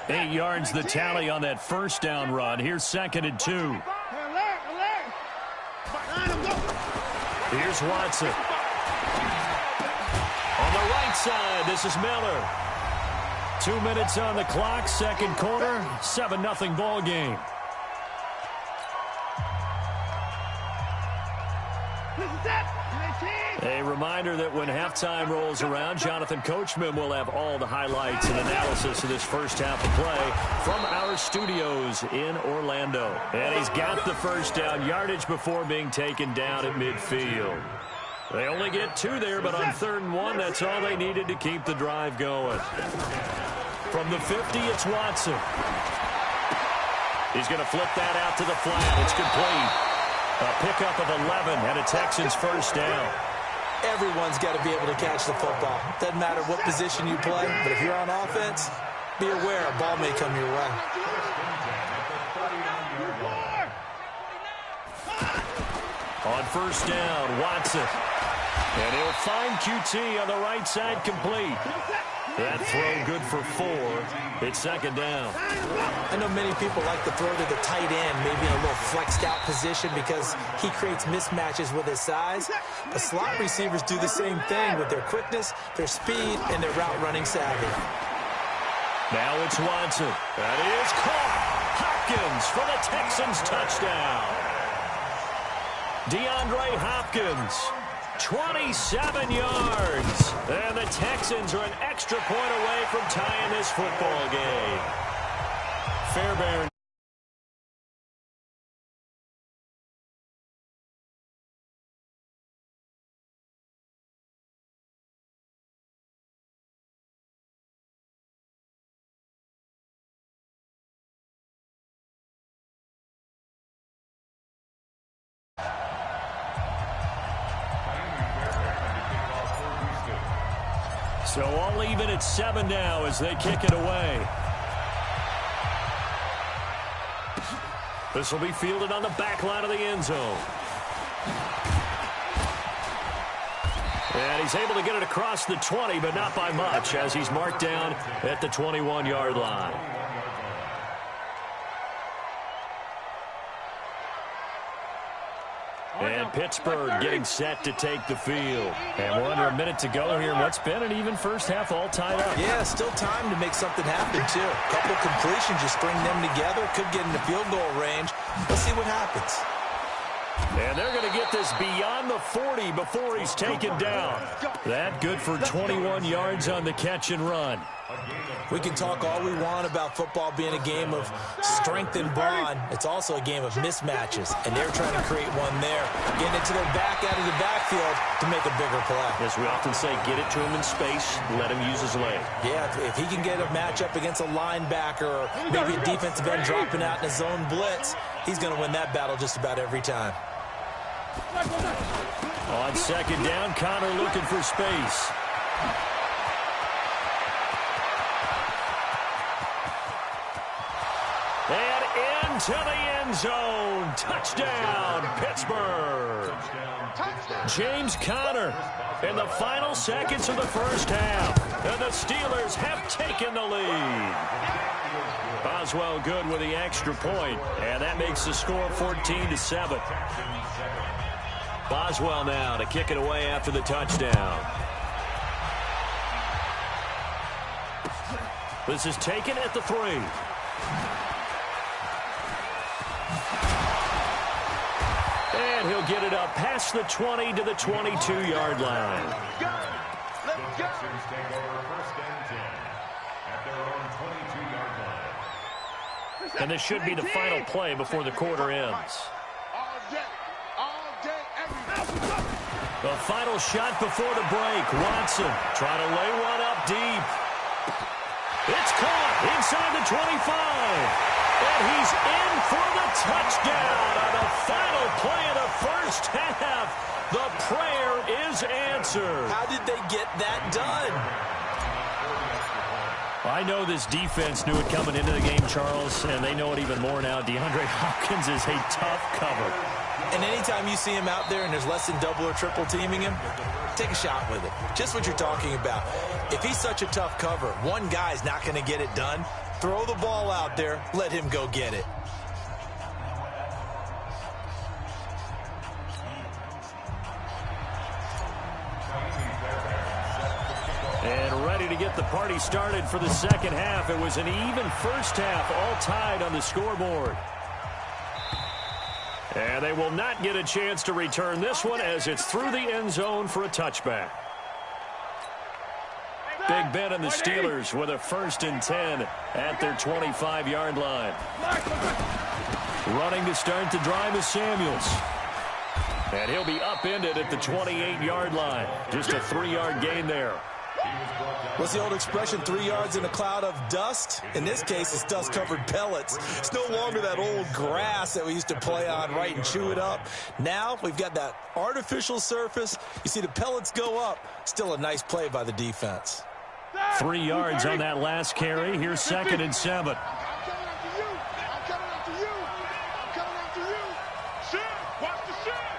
8 yards the tally on that first down run. Here's 2nd and 2. Here's Watson. On the right side, this is Miller. 2 minutes on the clock, second quarter, 7-0 ball game. A reminder that when halftime rolls around, Jonathan Coachman will have all the highlights and analysis of this first half of play from our studios in Orlando. And he's got the first down yardage before being taken down at midfield. They only get 2 there, but on 3rd and 1, that's all they needed to keep the drive going. From the 50, it's Watson. He's going to flip that out to the flat. It's complete. A pickup of 11 and a Texans first down. Everyone's got to be able to catch the football. Doesn't matter what position you play, but if you're on offense, be aware a ball may come your way. On first down, Watson. And he'll find QT on the right side complete. That throw good for 4. It's 2nd down. I know many people like to throw to the tight end, maybe in a little flexed out position because he creates mismatches with his size. But slot receivers do the same thing with their quickness, their speed, and their route running savvy. Now it's Watson. That is caught. Hopkins for the Texans touchdown. DeAndre Hopkins. 27 yards. And the Texans are an extra point away from tying this football game. Fairbairn. So all even at 7 now as they kick it away. This will be fielded on the back line of the end zone. And he's able to get it across the 20, but not by much, as he's marked down at the 21-yard line. And Pittsburgh getting set to take the field. And we're under a minute to go here. What's been an even first half all tied up. Yeah, still time to make something happen, too. A couple completions, just string them together. Could get into field goal range. Let's see what happens. And they're going to get this beyond the 40 before he's taken down. That good for 21 yards on the catch and run. We can talk all we want about football being a game of strength and bond. It's also a game of mismatches, and they're trying to create one there. Getting it to their back out of the backfield to make a bigger play. As we often say, get it to him in space, let him use his leg. Yeah, if he can get a matchup against a linebacker or maybe a defensive end dropping out in a zone blitz, he's going to win that battle just about every time. On second down, Connor looking for space. And into the end zone. Touchdown, Pittsburgh. James Conner in the final seconds of the first half. And the Steelers have taken the lead. Boswell good with the extra point, and that makes the score 14-7. Boswell now to kick it away after the touchdown. This is taken at the 3. And he'll get it up past the 20 to the 22-yard line. And this should be the final play before the quarter ends. The final shot before the break. Watson trying to lay one up deep. It's caught inside the 25. And he's in for the touchdown on the final play of the first half. The prayer is answered. How did they get that done? I know this defense knew it coming into the game, Charles, and they know it even more now. DeAndre Hopkins is a tough cover. And anytime you see him out there and there's less than double or triple teaming him, take a shot with it. Just what you're talking about. If he's such a tough cover, one guy's not going to get it done. Throw the ball out there. Let him go get it. And ready to get the party started for the second half. It was an even first half, all tied on the scoreboard. And they will not get a chance to return this one as it's through the end zone for a touchback. Big Ben and the Steelers with a 1st and 10 at their 25-yard line. Running to start the drive is Samuels. And he'll be upended at the 28-yard line. Just a 3-yard gain there. What's the old expression, 3 yards in a cloud of dust? In this case, it's dust-covered pellets. It's no longer that old grass that we used to play on, right, and chew it up. Now we've got that artificial surface. You see the pellets go up. Still a nice play by the defense. 3 yards on that last carry. Here's 2nd and 7. I'm coming after you. I'm coming after you. I'm coming after you. Shift. Watch the shift.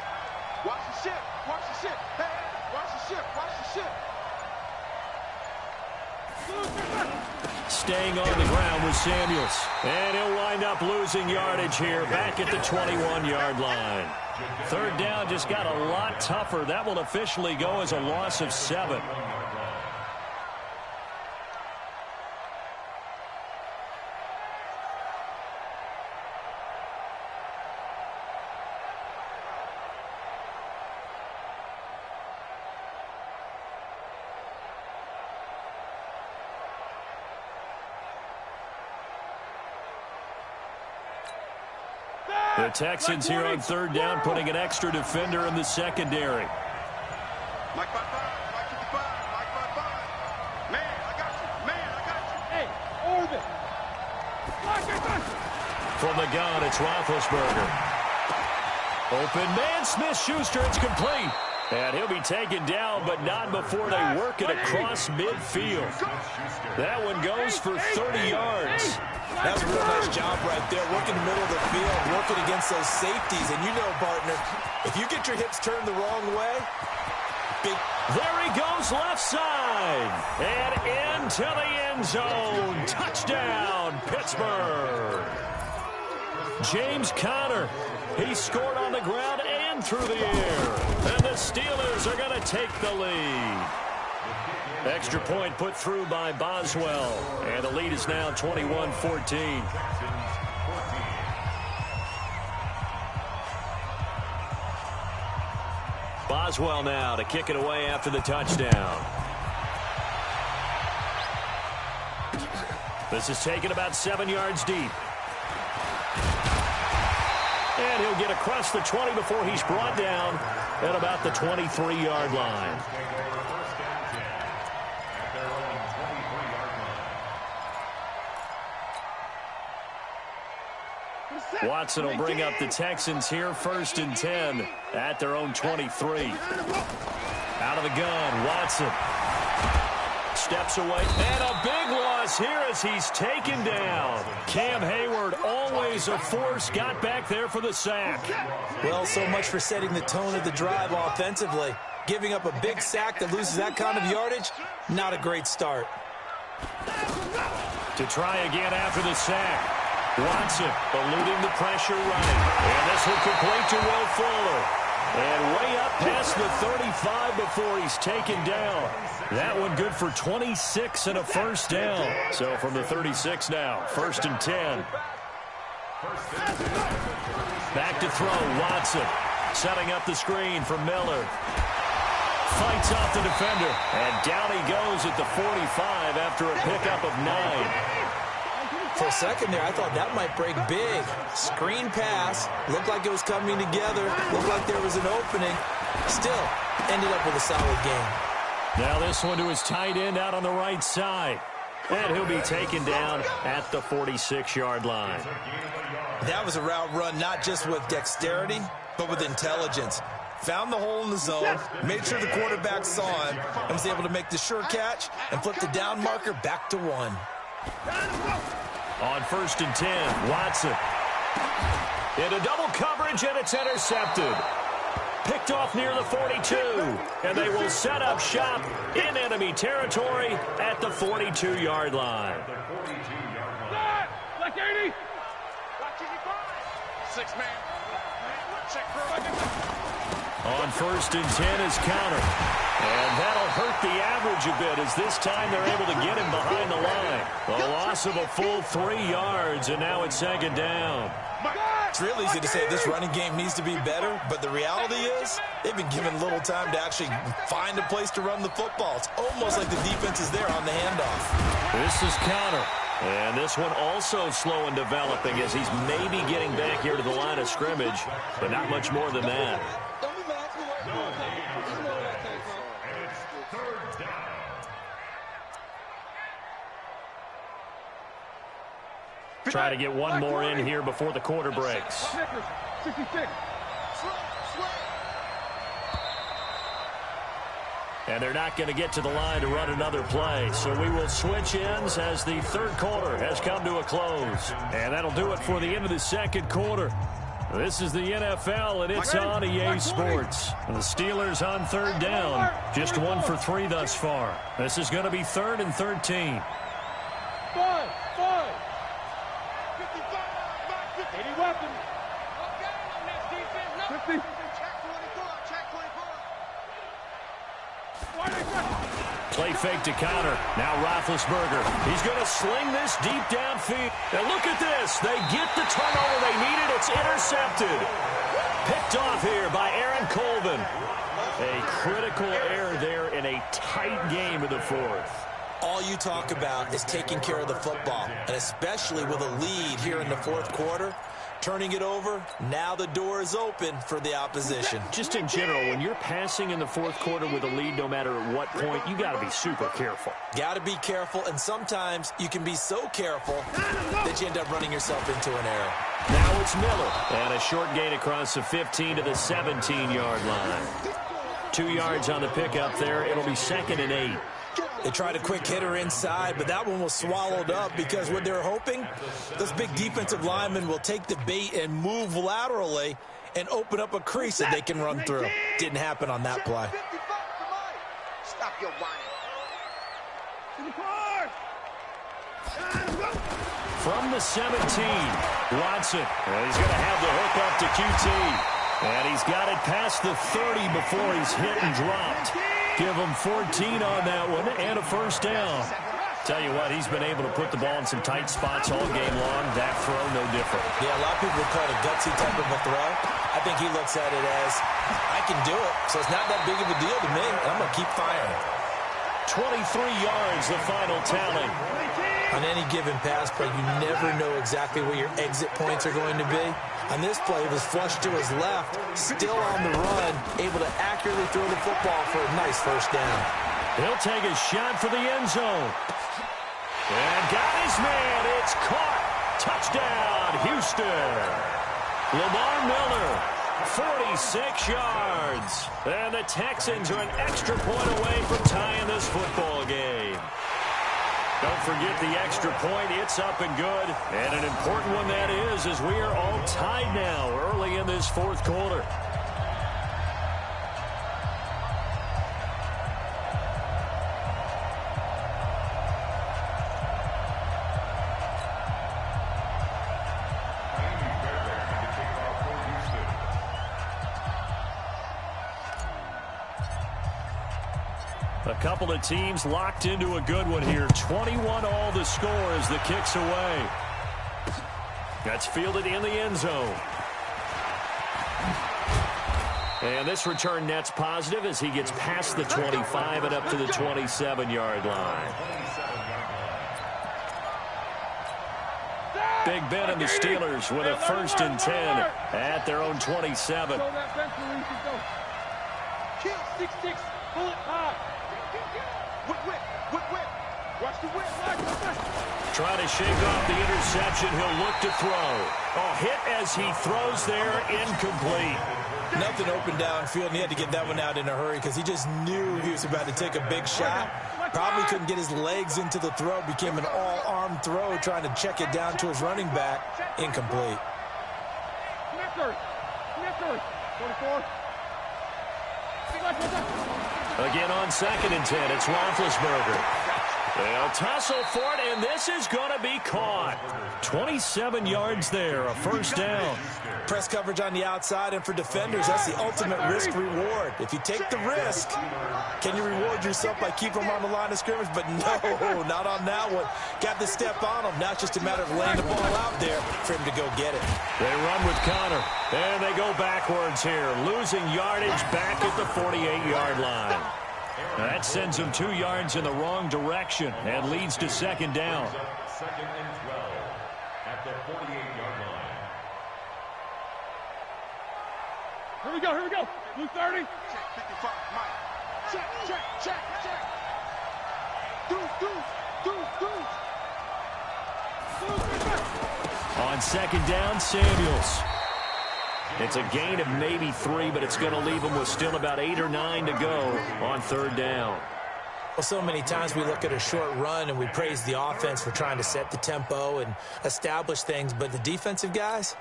Watch the shift. Watch the shift. Hey, watch the shift. Watch the shift. Staying on the ground with Samuels. And he'll wind up losing yardage here back at the 21-yard line. 3rd down just got a lot tougher. That will officially go as a loss of 7. The Texans here on 3rd down, putting an extra defender in the secondary. Mike 5-5, Mike 55, Mike 5-5. Man, I got you. Man, I got you. Hey, orbit. From the gun, it's Roethlisberger. Open man, Smith-Schuster, it's complete. And he'll be taken down, but not before they work it across midfield. That one goes for 30 yards. That's a real nice job right there, working the middle of the field, working against those safeties. And you know, partner, if you get your hips turned the wrong way, big... There he goes left side. And into the end zone. Touchdown, Pittsburgh. James Conner. He scored on the ground and through the air. And the Steelers are going to take the lead. Extra point put through by Boswell. And the lead is now 21-14. Boswell now to kick it away after the touchdown. This is taken about 7 yards deep. And he'll get across the 20 before he's brought down at about the 23-yard line. Watson will bring up the Texans here, 1st and 10 at their own 23. Out of the gun, Watson steps away, and a big loss here as he's taken down. Cam Hayward, always a force, got back there for the sack. Well, so much for setting the tone of the drive offensively. Giving up a big sack that loses that kind of yardage, not a great start. To try again after the sack. Watson eluding the pressure running. And this will complete to Will Fuller. And way up past the 35 before he's taken down. That one good for 26 and a 1st down. So from the 36 now, 1st and 10. Back to throw, Watson. Setting up the screen for Miller. Fights off the defender. And down he goes at the 45 after a pickup of 9. For a second there, I thought that might break big. Screen pass. Looked like it was coming together. Looked like there was an opening. Still, ended up with a solid game. Now this one to his tight end out on the right side. And he'll be taken down at the 46-yard line. That was a route run not just with dexterity, but with intelligence. Found the hole in the zone, made sure the quarterback saw him, and was able to make the sure catch and flip the down marker back to 1. On 1st and 10, Watson. Into double coverage, and it's intercepted. Picked off near the 42, and they will set up shop in enemy territory at the 42-yard line. Like 80. Six-man. Check On 1st and 10 is counter. And that'll hurt the average a bit as this time they're able to get him behind the line. A loss of a full 3 yards, and now it's 2nd down. It's real easy to say this running game needs to be better, but the reality is they've been given little time to actually find a place to run the football. It's almost like the defense is there on the handoff. This is counter. And this one also slow in developing as he's maybe getting back here to the line of scrimmage, but not much more than that. Try to get one more in here before the quarter breaks. 66. And they're not going to get to the line to run another play. So we will switch ends as the 3rd quarter has come to a close. And that'll do it for the end of the 2nd quarter. This is the NFL, and it's on EA Sports. The Steelers on 3rd down. Just 1 for 3 thus far. This is going to be 3rd and 13. 5. 80 weapons. 50. Play fake to counter. Now Roethlisberger. He's going to sling this deep downfield. And look at this. They get the turnover they needed. It's intercepted. Picked off here by Aaron Colvin. A critical error there in a tight game in the 4th. All you talk about is taking care of the football, and especially with a lead here in the 4th quarter. Turning it over, now the door is open for the opposition. Just in general, when you're passing in the 4th quarter with a lead, no matter at what point, you got to be super careful. Got to be careful, and sometimes you can be so careful that you end up running yourself into an error. Now it's Miller, and a short gain across the 15 to the 17-yard line. 2 yards on the pickup there. It'll be 2nd and 8. They tried a quick hitter inside, but that one was swallowed up because what they're hoping, those big defensive linemen will take the bait and move laterally and open up a crease that they can run through. Didn't happen on that play. Stop your whining. From the 17, Watson. He's going to have the hook up to QT. And he's got it past the 30 before he's hit and dropped. Give him 14 on that one and a 1st down. Tell you what, he's been able to put the ball in some tight spots all game long. That throw, no different. Yeah, a lot of people would call it a gutsy type of a throw. I think he looks at it as, I can do it, so it's not that big of a deal to me. I'm going to keep firing. 23 yards, the final tally. On any given pass play, you never know exactly where your exit points are going to be. On this play, it was flushed to his left, still on the run, able to accurately throw the football for a nice 1st down. He'll take a shot for the end zone. And got his man. It's caught. Touchdown, Houston. Lamar Miller, 46 yards. And the Texans are an extra point away from tying this football game. Don't forget the extra point. It's up and good. And an important one that is, as we are all tied now early in this 4th quarter. A couple of teams locked into a good one here. 21 all the score as the kick's away. That's fielded in the end zone. And this return net's positive as he gets past the 25 and up to the 27-yard line. Big Ben and the Steelers with a 1st and 10 at their own 27. Kill 6-6. Pull it high. Whip. Watch the whip. Trying to shake off the interception. He'll look to throw. Oh, hit as he throws there. Incomplete. Nothing open downfield, and he had to get that one out in a hurry because he just knew he was about to take a big shot. Probably couldn't get his legs into the throw. Became an all-arm throw, trying to check it down to his running back. Incomplete. 44. Again on 2nd and 10, it's Roethlisberger. They'll tussle for it, and this is going to be caught. 27 yards there, a first down. Press coverage on the outside, and for defenders, that's the ultimate risk-reward. If you take the risk, can you reward yourself by keeping them on the line of scrimmage? But no, not on that one. Got the step on them. Now it's just a matter of laying the ball out there for him to go get it. They run with Connor, and they go backwards here, losing yardage back at the 48-yard line. That sends him 2 yards in the wrong direction and leads to 2nd down. 2nd and 12 at the 48-yard line. Here we go. Blue 30. Check 55, Mike. Check. On 2nd down, Samuels. It's a gain of maybe 3, but it's going to leave them with still about 8 or 9 to go on 3rd down. Well, so many times we look at a short run and we praise the offense for trying to set the tempo and establish things, but the defensive guys,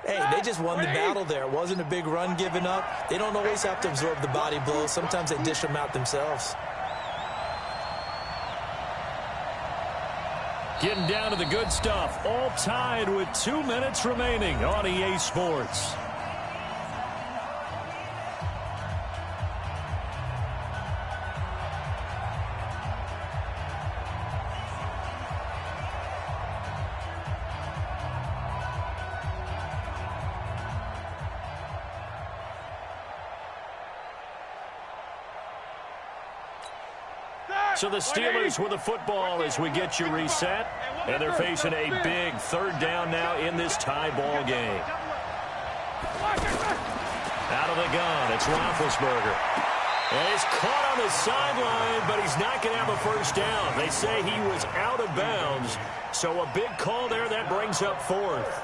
hey, they just won the battle there. It wasn't a big run given up. They don't always have to absorb the body blows. Sometimes they dish them out themselves. Getting down to the good stuff, all tied with 2 minutes remaining on EA Sports. So the Steelers with the football as we get you reset. And they're facing a big 3rd down now in this tie ball game. Out of the gun, it's Roethlisberger. And he's caught on the sideline, but he's not going to have a first down. They say he was out of bounds. So a big call there that brings up 4th.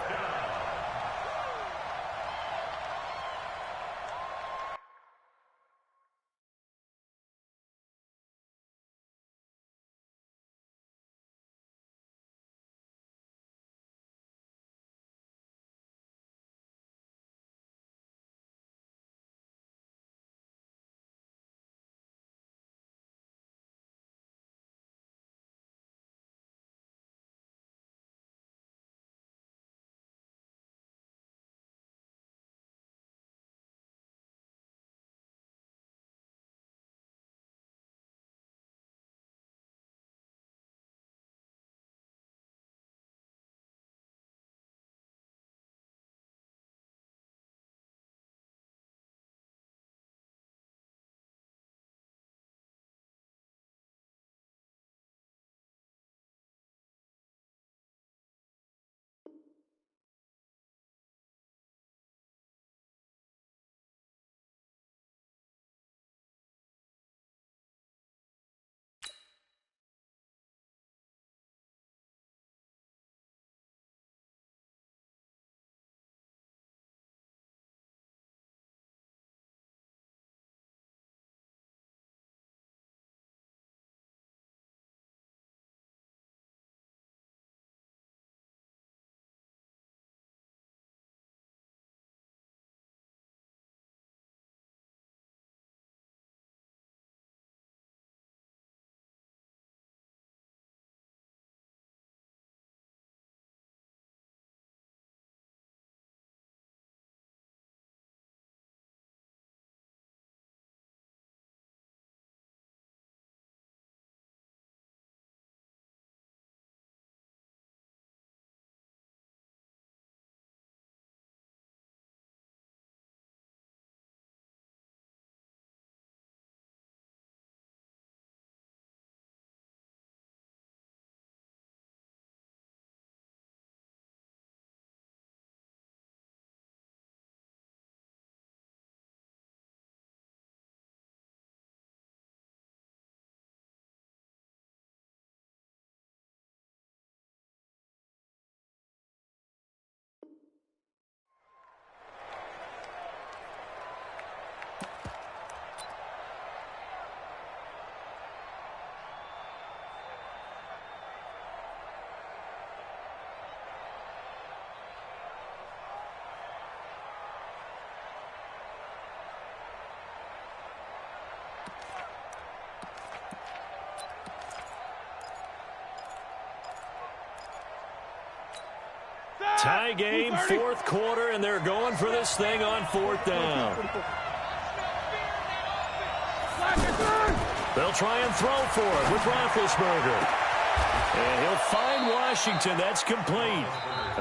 Tie game, fourth quarter, and they're going for this thing on fourth down. They'll try and throw for it with Roethlisberger. And he'll find Washington. That's complete.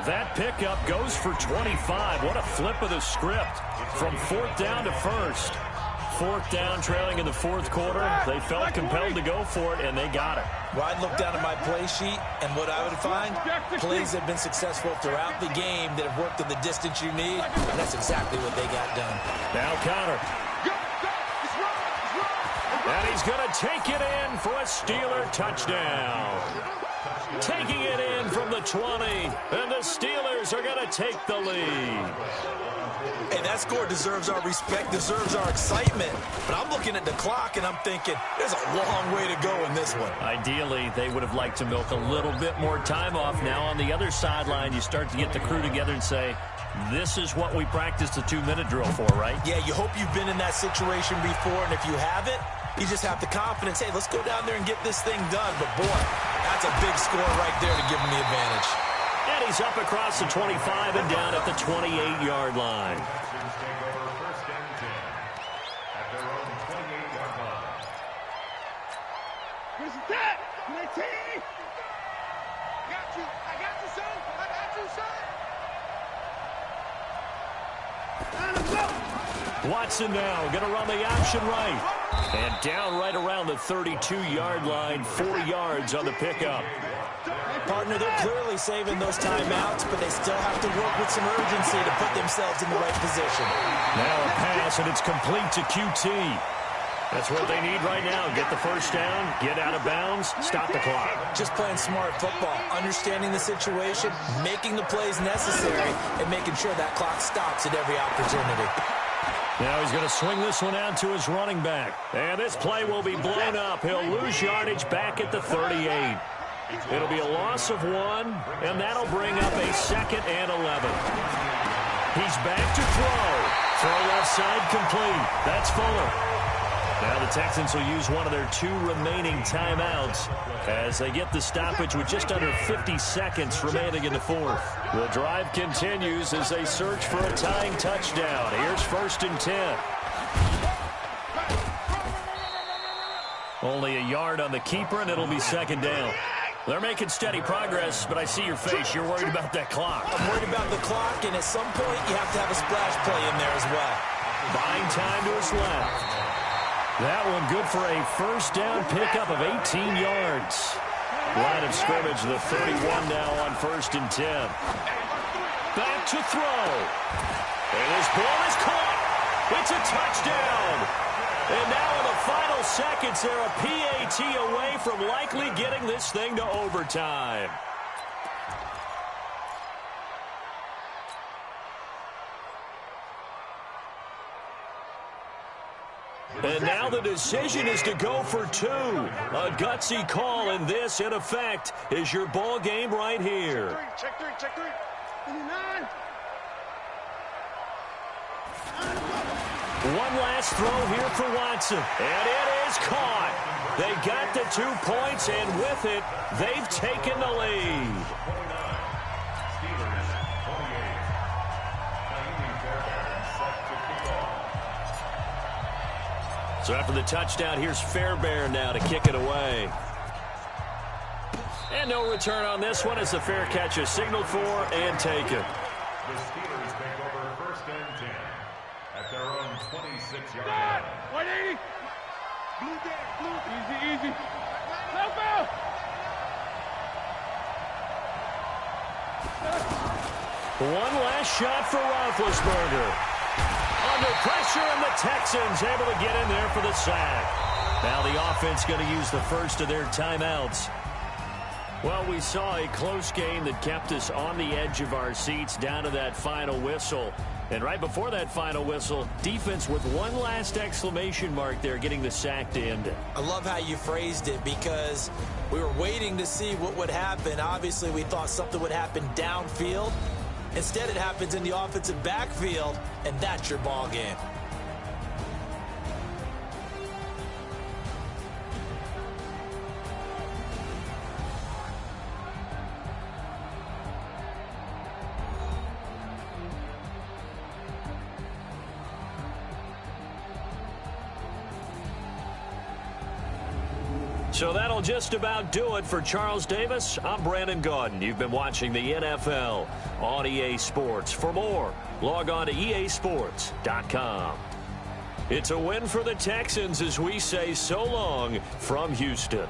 That pickup goes for 25. What a flip of the script from fourth down to first. Fourth down, trailing in the fourth quarter. They felt compelled to go for it, and they got it. Well, I'd look down at my play sheet, and what I would find, plays have been successful throughout the game that have worked at the distance you need, and that's exactly what they got done. Now Connor. And he's going to take it in for a Steeler touchdown. Taking it in from the 20, and the Steelers are going to take the lead. Hey, that score deserves our respect, deserves our excitement. But I'm looking at the clock, and I'm thinking, there's a long way to go in this one. Ideally, they would have liked to milk a little bit more time off. Now on the other sideline, you start to get the crew together and say, this is what we practiced the 2-minute drill for, right? Yeah, you hope you've been in that situation before, and if you haven't, you just have the confidence, hey, let's go down there and get this thing done. But, boy, that's a big score right there to give them the advantage. And he's up across the 25 and down at the 28-yard line. Where's that? Got you. I got you, son. I got you, son. Watson now going to run the option right. And down right around the 32-yard line, 4 yards on the pickup. Partner, they're clearly saving those timeouts, but they still have to work with some urgency to put themselves in the right position. Now a pass, and it's complete to QT. That's what they need right now. Get the first down, get out of bounds, stop the clock. Just playing smart football, understanding the situation, making the plays necessary, and making sure that clock stops at every opportunity. Now he's going to swing this one out to his running back. And this play will be blown up. He'll lose yardage back at the 38. It'll be a loss of 1, and that'll bring up a 2nd and 11. He's back to throw. Throw left side complete. That's Fuller. Now the Texans will use one of their 2 remaining timeouts as they get the stoppage with just under 50 seconds remaining in the fourth. The drive continues as they search for a tying touchdown. Here's 1st and 10. Only a yard on the keeper, and it'll be 2nd down. They're making steady progress, but I see your face. You're worried about that clock. I'm worried about the clock, and at some point you have to have a splash play in there as well. Buying time to his left. That one good for a first down pickup of 18 yards. Line of scrimmage, the 31 now on 1st and 10. Back to throw. And this ball is caught. It's a touchdown. And now in the final seconds, they're a PAT away from likely getting this thing to overtime. And now the decision is to go for 2. A gutsy call, and this, in effect, is your ball game right here. Check three. 29. One last throw here for Watson, and it is caught. They got the 2 points, and with it, they've taken the lead. So after the touchdown, here's Fairbairn now to kick it away. And no return on this one as the fair catch is signaled for and taken. The Steelers take over 1st and 10 at their own 26-yard line. 180. Blue there. Blue. Easy. Help out. One last shot for Roethlisberger. Under pressure, and the Texans able to get in there for the sack. Now the offense going to use the first of their timeouts. Well, we saw a close game that kept us on the edge of our seats down to that final whistle. And right before that final whistle, defense with one last exclamation mark there, getting the sack to end it. I love how you phrased it because we were waiting to see what would happen. Obviously, we thought something would happen downfield. Instead, it happens in the offensive backfield, and that's your ball game. So that'll just about do it for Charles Davis. I'm Brandon Gaudin. You've been watching the NFL on EA Sports. For more, log on to easports.com. It's a win for the Texans as we say so long from Houston.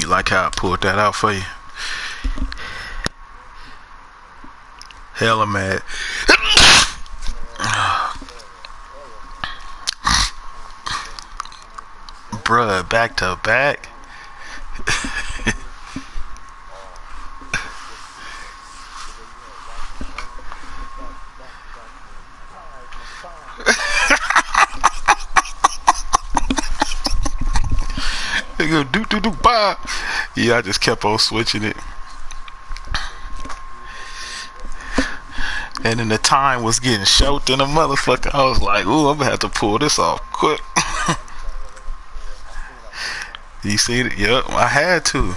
Like how I pulled that out for you. Hella mad. Bruh, back to back. They go do bye. Yeah, I just kept on switching it. And then the time was getting short in a motherfucker. I was like, ooh, I'm gonna have to pull this off quick. You see it? Yep, I had to.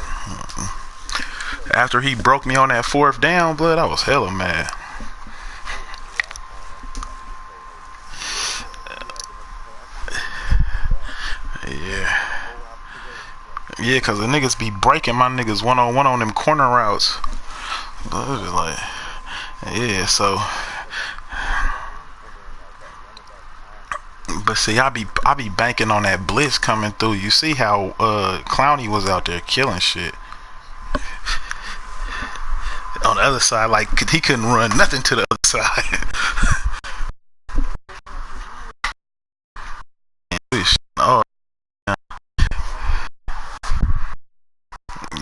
After he broke me on that fourth down, blood, I was hella mad. Yeah, cause the niggas be breaking my niggas one-on-one on them corner routes. But it was like, yeah, so. But see, I be banking on that blitz coming through. You see how Clowney was out there killing shit. On the other side, like he couldn't run nothing to the other side. Oh.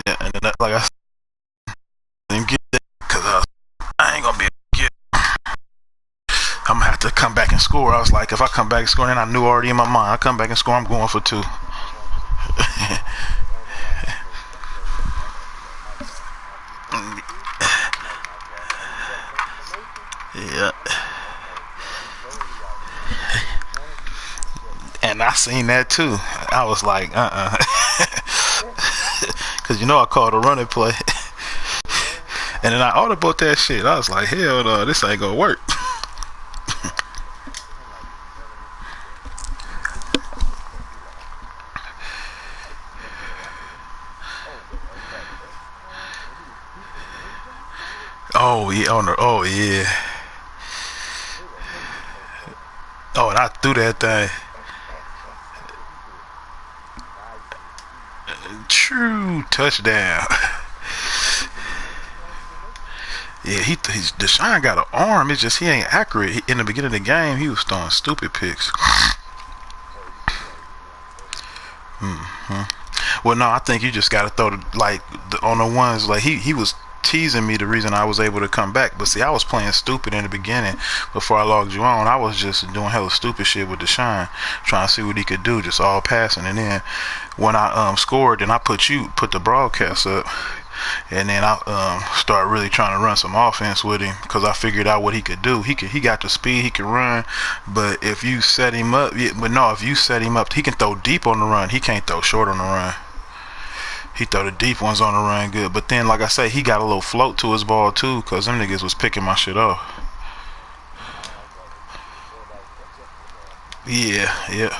Yeah, and then like I said, I didn't get that because I ain't gonna be able to get it. I'm gonna have to come back and score. I was like, if I come back and score, then I knew already in my mind, I come back and score, I'm going for 2. Yeah. And I seen that too. I was like, because you know I called a running play. And then I audibled that shit. I was like, hell no, this ain't gonna work. Oh yeah, oh yeah. Oh, and I threw that thing. True touchdown. Yeah, Deshaun got an arm. It's just he ain't accurate. In the beginning of the game, he was throwing stupid picks. Well, no, I think you just got to throw on the ones like he was teasing me the reason I was able to come back. But see, I was playing stupid in the beginning before I logged you on. I was just doing hella stupid shit with Deshaun, trying to see what he could do, just all passing. And then when I scored, then I put the broadcast up. And then I started really trying to run some offense with him because I figured out what he could do. He got the speed, he can run, but if you set him up, if you set him up, he can throw deep on the run. He can't throw short on the run. He throw the deep ones on the run good. But then, like I say, he got a little float to his ball too because them niggas was picking my shit off. Yeah.